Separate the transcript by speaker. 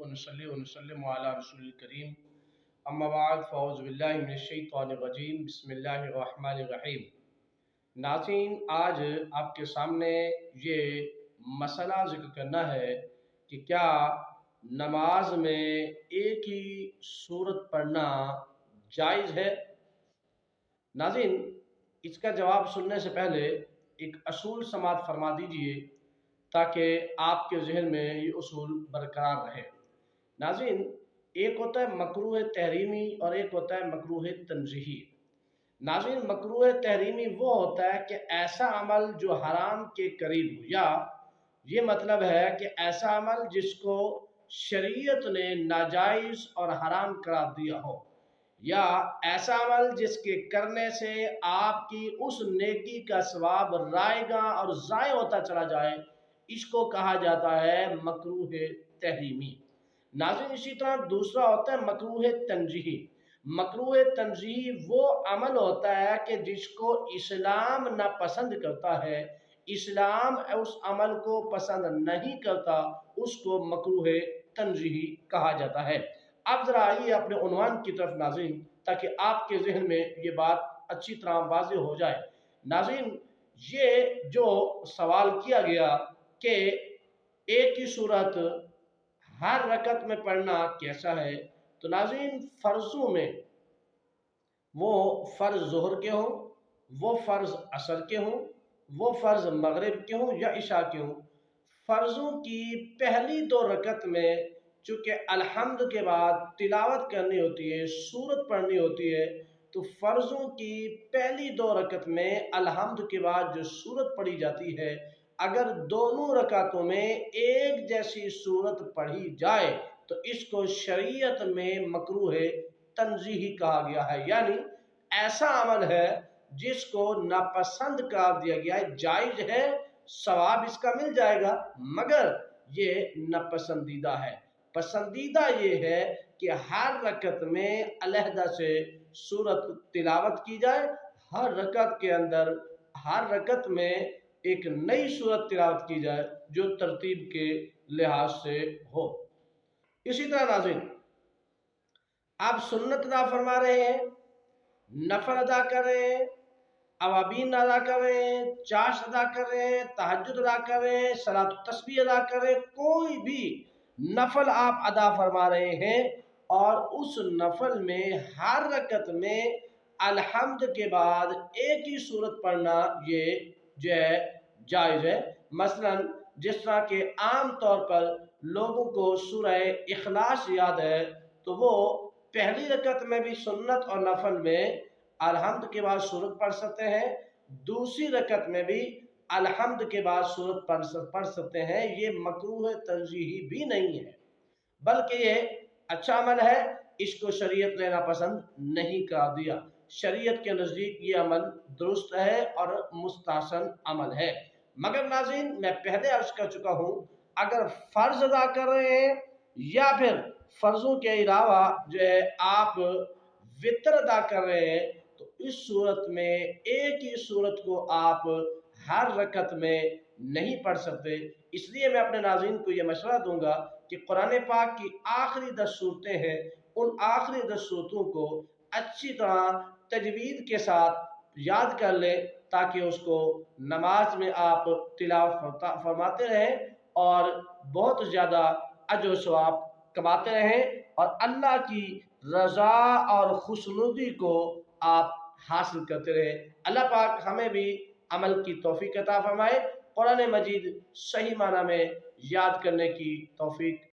Speaker 1: ونصلي ونسلم على رسول الكريم اما بعد فاعوذ باللہ من الشیطان الرجیم بسم اللہ الرحمن الرحیم۔ ناظرین، آج آپ کے سامنے یہ مسئلہ ذکر کرنا ہے کہ کیا نماز میں ایک ہی سورت پڑھنا جائز ہے؟ ناظرین، اس کا جواب سننے سے پہلے ایک اصول سماعت فرما دیجئے تاکہ آپ کے ذہن میں یہ اصول برقرار رہے۔ ناظرین، ایک ہوتا ہے مکروہ تحریمی اور ایک ہوتا ہے مکروہ تنزیہی۔ ناظرین، مکروہ تحریمی وہ ہوتا ہے کہ ایسا عمل جو حرام کے قریب ہو، یا یہ مطلب ہے کہ ایسا عمل جس کو شریعت نے ناجائز اور حرام قرار دیا ہو، یا ایسا عمل جس کے کرنے سے آپ کی اس نیکی کا ثواب رائے گا اور ضائع ہوتا چلا جائے، اس کو کہا جاتا ہے مکروہ تحریمی۔ ناظرین، اسی طرح دوسرا ہوتا ہے مکروہ تنزیہی۔ مکروہ تنزیہی وہ عمل ہوتا ہے کہ جس کو اسلام ناپسند کرتا ہے، اسلام اس عمل کو پسند نہیں کرتا، اس کو مکروہ تنزیہی کہا جاتا ہے۔ اب ذرا آئیے اپنے عنوان کی طرف ناظرین، تاکہ آپ کے ذہن میں یہ بات اچھی طرح واضح ہو جائے۔ ناظرین، یہ جو سوال کیا گیا کہ ایک ہی صورت ہر رکعت میں پڑھنا کیسا ہے، تو ناظرین فرضوں میں وہ فرض ظہر کے ہوں، وہ فرض عصر کے ہوں، وہ فرض مغرب کے ہوں یا عشاء کے ہوں، فرضوں کی پہلی 2 رکعت میں چونکہ الحمد کے بعد تلاوت کرنی ہوتی ہے، سورت پڑھنی ہوتی ہے، تو فرضوں کی پہلی 2 رکعت میں الحمد کے بعد جو سورت پڑھی جاتی ہے، اگر دونوں رکعتوں میں ایک جیسی سورت پڑھی جائے تو اس کو شریعت میں مکروہ تنزیہی کہا گیا ہے، یعنی ایسا عمل ہے جس کو ناپسند قرار دیا گیا ہے، جائز ہے، ثواب اس کا مل جائے گا، مگر یہ ناپسندیدہ ہے۔ پسندیدہ یہ ہے کہ ہر رکعت میں علیحدہ سے سورت تلاوت کی جائے، ہر رکعت کے اندر ہر رکعت میں ایک نئی سورت تلاوت کی جائے جو ترتیب کے لحاظ سے ہو۔ اسی طرح ناظرین، آپ سنت ادا فرما رہے ہیں، نفل ادا کر رہے ہیں، اوابین ادا کر رہے ہیں، چاشت ادا کر رہے ہیں، تہجد ادا کر رہے ہیں، صلاۃ التسبیح ادا کر رہے ہیں، کوئی بھی نفل آپ ادا فرما رہے ہیں اور اس نفل میں ہر رکعت میں الحمد کے بعد ایک ہی سورت پڑھنا یہ جو ہے جائز ہے۔ مثلا جس طرح کہ عام طور پر لوگوں کو سورہ اخلاص یاد ہے، تو وہ پہلی رکعت میں بھی سنت اور نفل میں الحمد کے بعد سورت پڑھ سکتے ہیں، دوسری رکعت میں بھی الحمد کے بعد سورت پڑھ سکتے ہیں۔ یہ مکروہ تنزیہی بھی نہیں ہے، بلکہ یہ اچھا عمل ہے، اس کو شریعت نے ناپسند نہیں قرار دیا۔ شریعت کے نزدیک یہ عمل درست ہے اور مستحسن عمل ہے۔ مگر ناظرین، میں پہلے عرض کر چکا ہوں، اگر فرض ادا کر رہے ہیں یا پھر فرضوں کے علاوہ جو ہے آپ وتر ادا کر رہے ہیں، تو اس صورت میں ایک ہی صورت کو آپ ہر رکعت میں نہیں پڑھ سکتے۔ اس لیے میں اپنے ناظرین کو یہ مشورہ دوں گا کہ قرآن پاک کی آخری 10 صورتیں ہیں، ان آخری 10 صورتوں کو اچھی طرح تجوید کے ساتھ یاد کر لیں تاکہ اس کو نماز میں آپ تلاوت فرماتے رہیں اور بہت زیادہ اجر و ثواب کماتے رہیں اور اللہ کی رضا اور خوشنودی کو آپ حاصل کرتے رہیں۔ اللہ پاک ہمیں بھی عمل کی توفیق عطا فرمائے، قرآن مجید صحیح معنی میں یاد کرنے کی توفیق